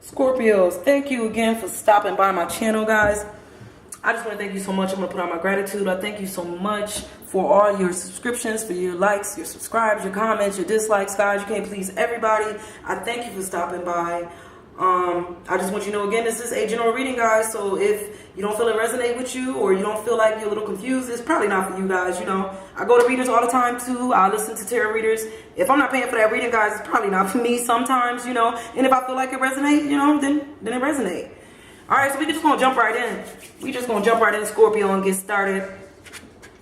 Scorpios, thank you again for stopping by my channel, guys. I just want to thank you so much. I'm going to put out my gratitude. I thank you so much for all your subscriptions, for your likes, your subscribes, your comments, your dislikes, guys. You can't please everybody. I thank you for stopping by. I just want you to know, again, this is a general reading, guys. So if you don't feel it resonate with you, or you don't feel like you're a little confused, it's probably not for you guys. You know, I go to readers all the time too. I listen to tarot readers. If I'm not paying for that reading, guys, it's probably not for me sometimes, you know. And if I feel like it resonate, you know, then it resonate. All right, so we just gonna jump right in. We just gonna jump right in, Scorpio, and get started.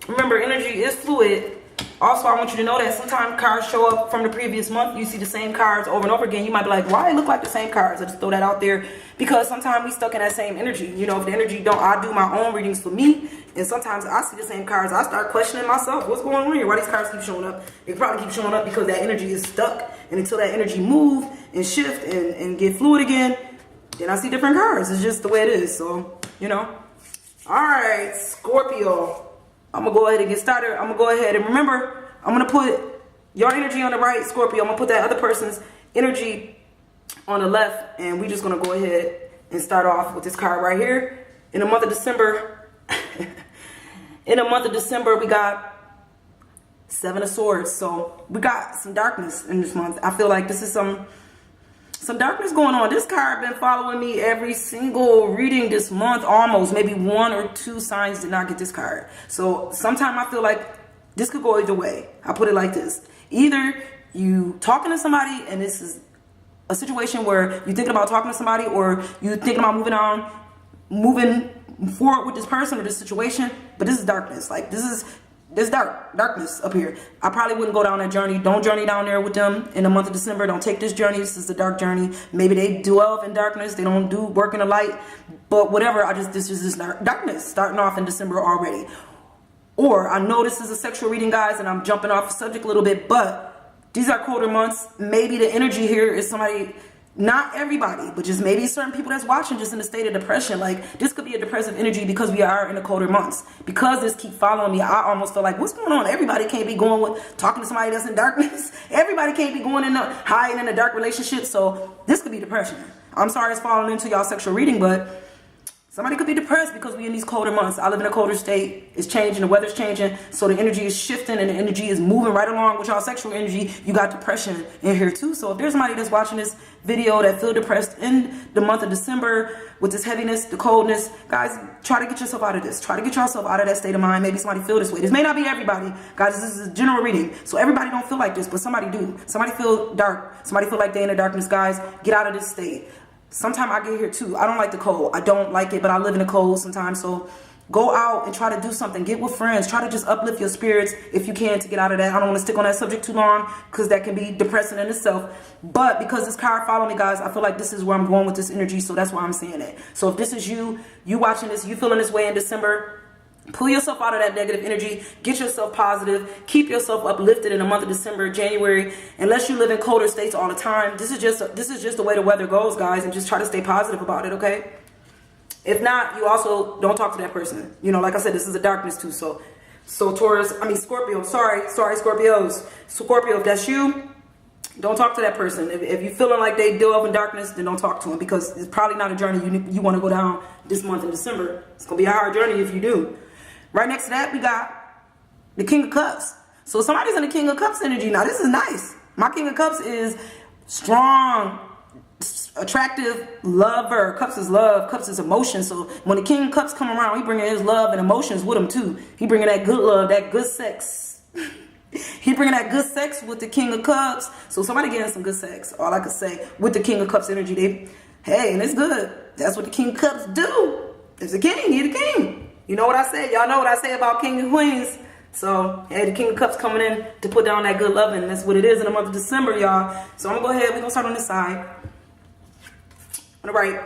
Remember, energy is fluid. Also, I want you to know that sometimes cards show up from the previous month. You see the same cards over and over again. You might be like, why it look like the same cards? I just throw that out there because sometimes we stuck in that same energy. You know, if the energy don't, I do my own readings for me. And sometimes I see the same cards. I start questioning myself. What's going on here? Why these cards keep showing up? They probably keep showing up because that energy is stuck. And until that energy move and shift and get fluid again, then I see different cards. It's just the way it is. So, you know. All right, Scorpio. I'm going to go ahead and get started. I'm going to go ahead and remember, I'm going to put your energy on the right, Scorpio. I'm going to put that other person's energy on the left. And we're just going to go ahead and start off with this card right here. In the month of December, in the month of December, we got Seven of Swords. So we got some darkness in this month. I feel like this is some darkness going on. This card been following me every single reading this month, almost. Maybe one or two signs did not get this card. So sometimes I feel like this could go either way. I put it like this. Either you talking to somebody and this is a situation where you're thinking about talking to somebody, or you're thinking about moving forward with this person or this situation, but this is darkness. Like there's darkness up here. I probably wouldn't go down that journey. Don't journey down there with them in the month of December. Don't take this journey. This is the dark journey. Maybe they dwell in darkness. They don't do work in the light. But whatever, this is this darkness starting off in December already. Or I know this is a sexual reading, guys, and I'm jumping off the subject a little bit, but these are colder months. Maybe the energy here is somebody, not everybody, but just maybe certain people that's watching just in a state of depression. Like this could be a depressive energy because we are in the colder months. Because this keep following me, I almost feel like, what's going on? Everybody can't be going with talking to somebody that's in darkness. Everybody can't be going in the hiding in a dark relationship. So this could be depression. I'm sorry it's falling into y'all sexual reading, but somebody could be depressed because we in these colder months. I live in a colder state. It's changing. The weather's changing. So the energy is shifting and the energy is moving right along with y'all sexual energy. You got depression in here too. So if there's somebody that's watching this video that feel depressed in the month of December with this heaviness, the coldness, guys, try to get yourself out of this. Try to get yourself out of that state of mind. Maybe somebody feel this way. This may not be everybody. Guys, this is a general reading. So everybody don't feel like this, but somebody do. Somebody feel dark. Somebody feel like they in the darkness, guys. Get out of this state. Sometimes I get here too. I don't like the cold. I don't like it, but I live in the cold sometimes. So go out and try to do something. Get with friends. Try to just uplift your spirits if you can to get out of that. I don't want to stick on that subject too long because that can be depressing in itself. But because this card followed me, guys, I feel like this is where I'm going with this energy. So that's why I'm saying it. So if this is you watching this, you feeling this way in December, pull yourself out of that negative energy. Get yourself positive. Keep yourself uplifted in the month of December, January. Unless you live in colder states all the time, this is just the way the weather goes, guys. And just try to stay positive about it, okay? If not, you also don't talk to that person. You know, like I said, this is a darkness too. So Scorpio. Sorry, Scorpios. Scorpio, if that's you, don't talk to that person. If you're feeling like they delve in darkness, then don't talk to them because it's probably not a journey you want to go down this month in December. It's going to be a hard journey if you do. Right next to that, we got the King of Cups. So somebody's in the King of Cups energy. Now, this is nice. My King of Cups is strong, attractive, lover. Cups is love. Cups is emotion. So when the King of Cups come around, he bringing his love and emotions with him, too. He bringing that good love, that good sex. He bringing that good sex with the King of Cups. So somebody getting some good sex, all I could say, with the King of Cups energy. Hey, and it's good. That's what the King of Cups do. It's a king. He's the king. You know what I say? Y'all know what I say about king and queens. So, hey, the King of Cups coming in to put down that good loving. That's what it is in the month of December, y'all. So, I'm going to go ahead. We're going to start on this side. On the right,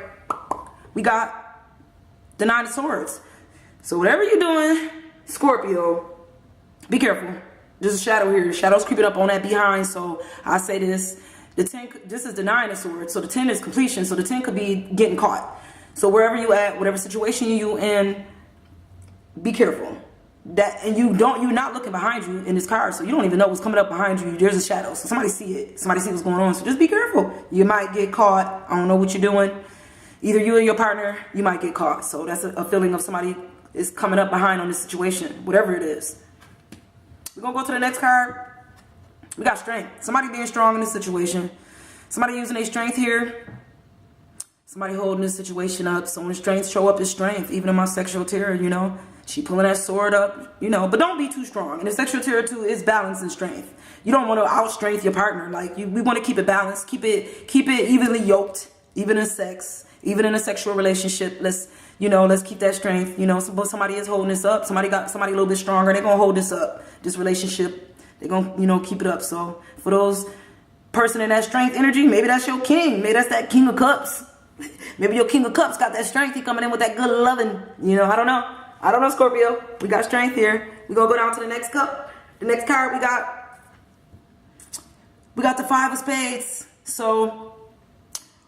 we got the Nine of Swords. So, whatever you're doing, Scorpio, be careful. There's a shadow here. The shadow's creeping up on that behind. So, I say this. This is the Nine of Swords. So, the 10 is completion. So, the 10 could be getting caught. So, wherever you at, whatever situation you in, be careful. and you're not looking behind you in this car, so you don't even know what's coming up behind you. There's a shadow, so somebody see it. Somebody see what's going on. So just be careful. You might get caught. I don't know what you're doing. Either you or your partner, you might get caught. So that's a feeling of somebody is coming up behind on this situation, whatever it is. We're gonna go to the next card. We got strength. Somebody being strong in this situation. Somebody using their strength here. Somebody holding this situation up. Someone's strength show up as strength. Even in my sexual terror, you know. She pulling that sword up, you know. But don't be too strong. And the sexual terror too is balance and strength. You don't want to out-strength your partner. Like, we want to keep it balanced. Keep it evenly yoked. Even in sex. Even in a sexual relationship. Let's keep that strength. You know, somebody is holding this up. Somebody a little bit stronger. They're going to hold this up. This relationship. They're going to, keep it up. So, for those person in that strength energy, maybe that's your king. Maybe that's that king of cups. Maybe your king of cups got that strength. He coming in with that good loving. You know, I don't know. I don't know, Scorpio. We got strength here. We're going to go down to the next cup. The next card we got the 5 of spades. So,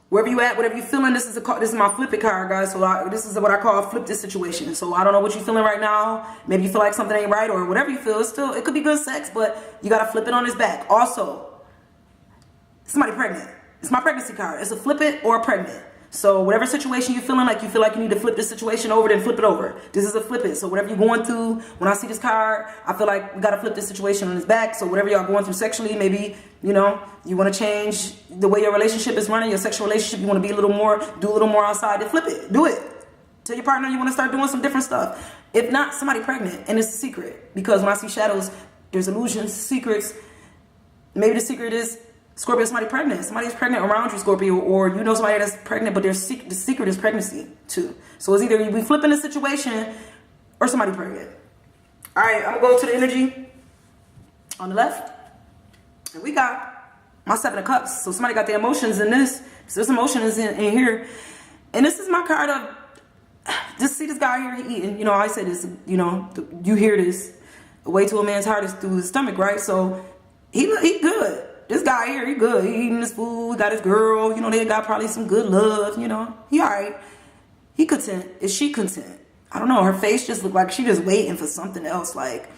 wherever you at, whatever you feeling, this is my flip it card, guys. So this is what I call flip this situation. So I don't know what you're feeling right now. Maybe you feel like something ain't right or whatever you feel. It could be good sex, but you got to flip it on his back. Also, somebody pregnant. It's my pregnancy card. It's a flip it or a pregnant. So whatever situation you're feeling like you feel like you need to flip this situation over, then flip it over. This is a flip it. So whatever you're going through, when I see this card, I feel like we got to flip this situation on his back. So whatever y'all going through sexually, maybe, you want to change the way your relationship is running, your sexual relationship, you want to be do a little more outside, then flip it. Do it. Tell your partner you want to start doing some different stuff. If not, somebody pregnant, and it's a secret. Because when I see shadows, there's illusions, secrets. Maybe the secret is Scorpio, somebody pregnant. Somebody's pregnant around you, Scorpio, or you know somebody that's pregnant, but the secret is pregnancy too. So it's either you be flipping the situation or somebody pregnant. All right, I'm gonna go to the energy on the left, and we got my 7 of Cups. So somebody got the emotions in this. So there's emotions in here, and this is my card of just see this guy here eating. You know, I say this. You hear this. The way to a man's heart is through his stomach, right? So he good. This guy here, he good. He eating his food, got his girl. They got probably some good love, He all right. He content. Is she content? I don't know. Her face just looked like she just waiting for something else. Like,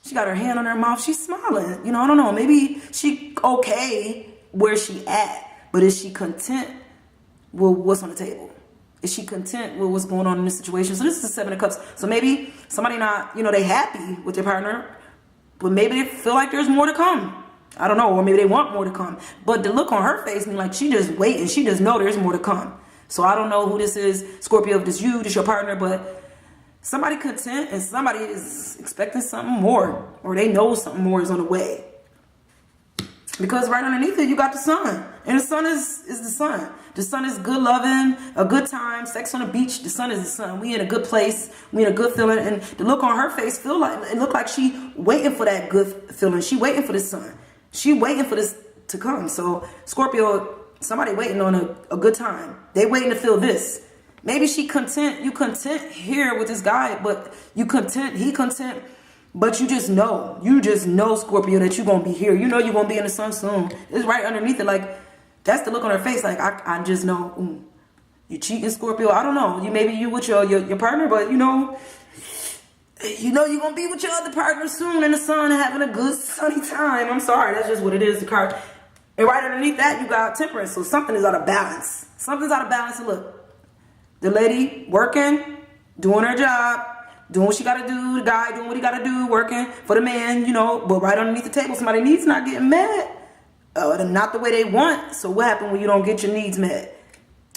she got her hand on her mouth. She's smiling. I don't know. Maybe she okay where she at. But is she content with what's on the table? Is she content with what's going on in this situation? So this is the 7 of Cups. So maybe somebody not, they happy with their partner. But maybe they feel like there's more to come. I don't know, or maybe they want more to come. But the look on her face means like she just waiting. She just know there's more to come. So I don't know who this is, Scorpio, if this you, this your partner, but somebody content and somebody is expecting something more, or they know something more is on the way. Because right underneath it, you got the sun, and the sun is the sun. The sun is good loving, a good time, sex on the beach. The sun is the sun. We in a good place. We in a good feeling, and the look on her face it look like she waiting for that good feeling. She waiting for the sun. She waiting for this to come. So Scorpio, somebody waiting on a good time. They waiting to feel this. Maybe she content. You content here with this guy, but you content. He content. But you just know, Scorpio, that you're going to be here. You're going to be in the sun soon. It's right underneath it. Like, that's the look on her face. Like, I just know, you cheating, Scorpio. I don't know. Maybe you with your partner, but you're going to be with your other partner soon in the sun having a good sunny time. I'm sorry. That's just what it is, the card. And right underneath that, you got Temperance. So something is out of balance. Something's out of balance. And look, the lady working, doing her job, doing what she got to do. The guy doing what he got to do, working for the man, But right underneath the table, somebody needs not getting mad. Not the way they want. So what happens when you don't get your needs met?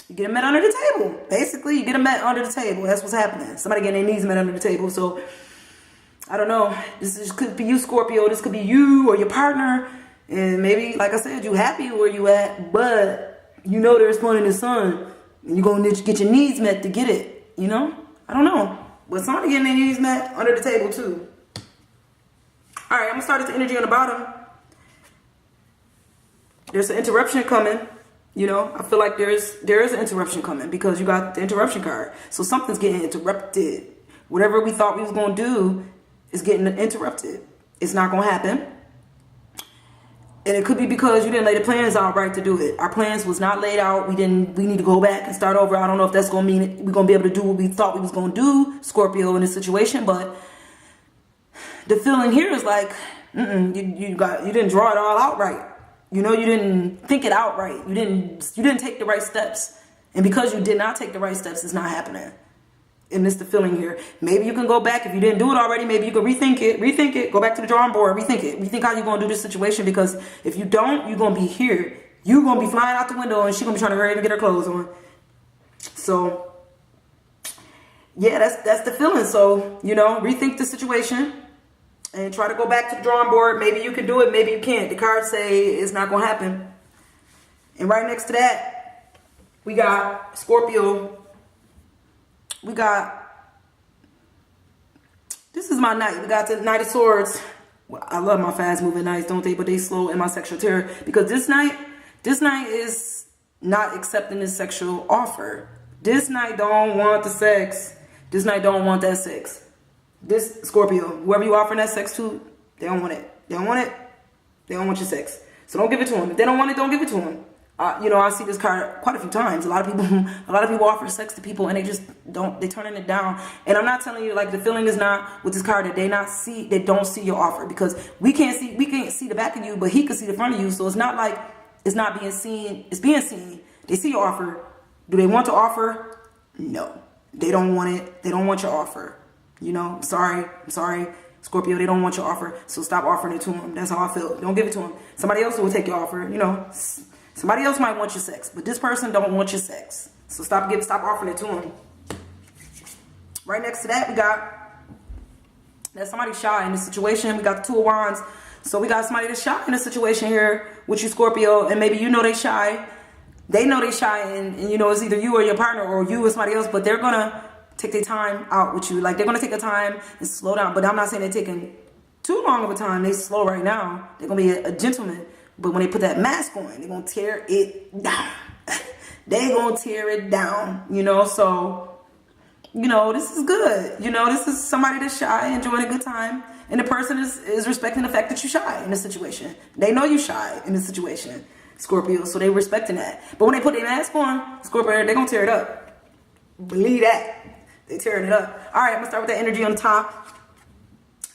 You get them met under the table. Basically, you get them met under the table. That's what's happening. Somebody getting their needs met under the table. So, I don't know. This could be you, Scorpio. This could be you or your partner. And maybe, like I said, you happy where you at. But there's fun in the sun. And you're going to get your needs met to get it. I don't know. But somebody getting their needs met under the table, too. All right, I'm going to start at the energy on the bottom. There's an interruption coming. I feel like there is an interruption coming because you got the interruption card. So something's getting interrupted. Whatever we thought we was going to do is getting interrupted. It's not going to happen. And it could be because you didn't lay the plans out right to do it. Our plans was not laid out. We need to go back and start over. I don't know if that's going to mean we're going to be able to do what we thought we was going to do, Scorpio, in this situation. But The feeling here is like, you didn't draw it all out right. You know, you didn't think it out right. You didn't take the right steps. And because you did not take the right steps, it's not happening. And it's the feeling here. Maybe you can go back. If you didn't do it already, maybe you can rethink it, go back to the drawing board, rethink it. Rethink how you're going to do this situation, because if you don't, you're going to be here. You're going to be flying out the window and she's going to be trying to hurry up and get her clothes on. So, yeah, that's the feeling. So, you know, rethink the situation and try to go back to the drawing board. Maybe you can do it, maybe you can't. The cards say it's not going to happen. And right next to that, we got Scorpio. We got, this is my Knight. We got the Knight of Swords. Well, I love my fast moving Knights, don't they? But they slow in my sexual terror, because this Knight is not accepting this sexual offer. This Knight don't want the sex. This Knight don't want that sex. This Scorpio, whoever you offering that sex to, they don't want it. They don't want it. They don't want your sex. So don't give it to them. If they don't want it, don't give it to them. You know, I see this card quite a few times. A lot of people offer sex to people and they just don't, they turning it down. And I'm not telling you, like, the feeling is not with this card that they don't see your offer, because we can't see the back of you, but he can see the front of you. So it's not like it's not being seen. It's being seen. They see your offer. Do they want to offer? No, they don't want it. They don't want your offer. You know, I'm sorry, Scorpio, they don't want your offer. So stop offering it to them. That's how I feel. Don't give it to them. Somebody else will take your offer, you know. Somebody else might want your sex, but this person don't want your sex. So stop offering it to them. Right next to that, we got that somebody shy in this situation. We got the Two of Wands. So we got somebody that's shy in this situation here with you, Scorpio, and maybe you know they shy. They know they shy, and you know it's either you or your partner or you or somebody else, but they're gonna take their time out with you. Like, they're gonna take a time and slow down. But I'm not saying they're taking too long of a time. They slow right now. They're gonna be a gentleman. But when they put that mask on, they're going to tear it down. They're going to tear it down, you know. So, you know, this is good. You know, this is somebody that's shy, enjoying a good time. And the person is respecting the fact that you're shy in this situation. They know you're shy in this situation, Scorpio. So they're respecting that. But when they put their mask on, Scorpio, they're going to tear it up. Believe that. They're tearing it up. All right, I'm going to start with that energy on top.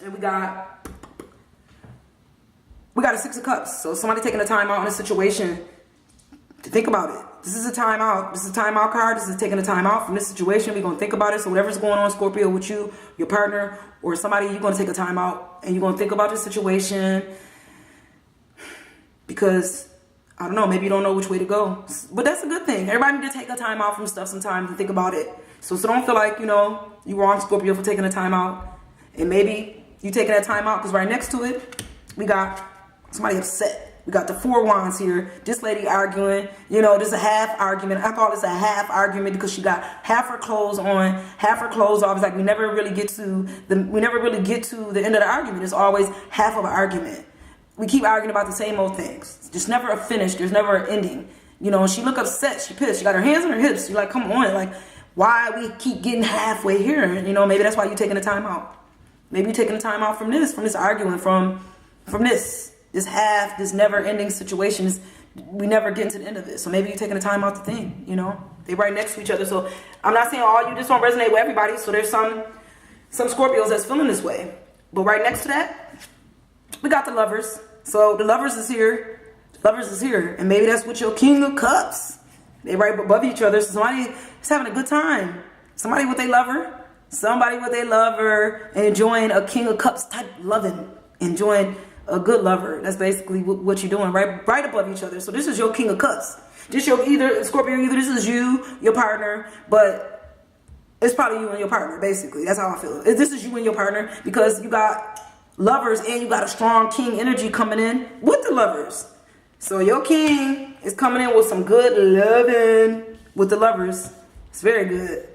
And we got a Six of Cups. So somebody taking a time out in a situation to think about it. This is a time out. This is a time out card. This is taking a time out from this situation. We're going to think about it. So whatever's going on, Scorpio, with you, your partner, or somebody, you're going to take a time out and you're going to think about the situation, because, I don't know, maybe you don't know which way to go. But that's a good thing. Everybody need to take a time out from stuff sometimes and think about it. So don't feel like, you know, you wrong, Scorpio, for taking a time out. And maybe you taking that time out because right next to it, we got somebody upset. We got the Four Wands here. This lady arguing. You know, this is a half argument. I call this a half argument because she got half her clothes on, half her clothes off. It's like we never really get to the end of the argument. It's always half of an argument. We keep arguing about the same old things. There's never a finish. There's never an ending. You know, and she look upset. She pissed. She got her hands on her hips. You're like, come on. Like, why we keep getting halfway here? You know, maybe that's why you're taking the time out. Maybe you're taking the time out from this arguing, from this never-ending situation. We never get to the end of it. So maybe you're taking the time out to think, you know. They right next to each other. So I'm not saying all you just don't resonate with everybody. So there's some Scorpios that's feeling this way. But right next to that, we got the Lovers. So the Lovers is here. The Lovers is here. And maybe that's with your King of Cups. They right above each other. So somebody is having a good time. Somebody with their lover. Somebody with their lover enjoying a King of Cups type loving. Enjoying a good lover. That's basically what you're doing, right above each other. So this is your King of Cups. This your Scorpio, either this is you, your partner, but it's probably you and your partner, basically. That's how I feel. This is you and your partner, because you got Lovers and you got a strong King energy coming in with the Lovers. So your King is coming in with some good loving with the Lovers. It's very good.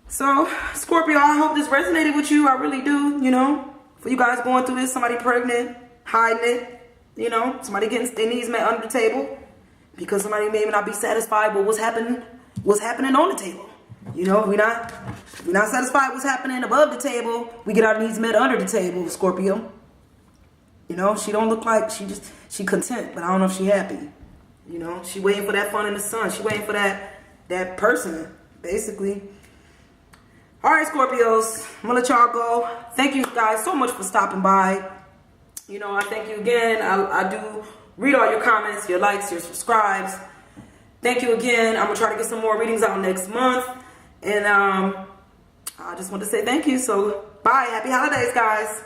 So Scorpio, I hope this resonated with you. I really do, you know. For you guys going through this, somebody pregnant, hiding it, you know, somebody getting their needs met under the table because somebody may not be satisfied with what's happening on the table. You know, we're not satisfied with what's happening above the table. We get our needs met under the table, Scorpio. You know, she don't look like she content, but I don't know if she happy. You know, she waiting for that fun in the sun. She waiting for that person, basically. All right, Scorpios, I'm gonna let y'all go. Thank you guys so much for stopping by. You know, I thank you again. I do read all your comments, your likes, your subscribes. Thank you again. I'm gonna try to get some more readings out next month. And I just want to say thank you. So bye. Happy holidays, guys.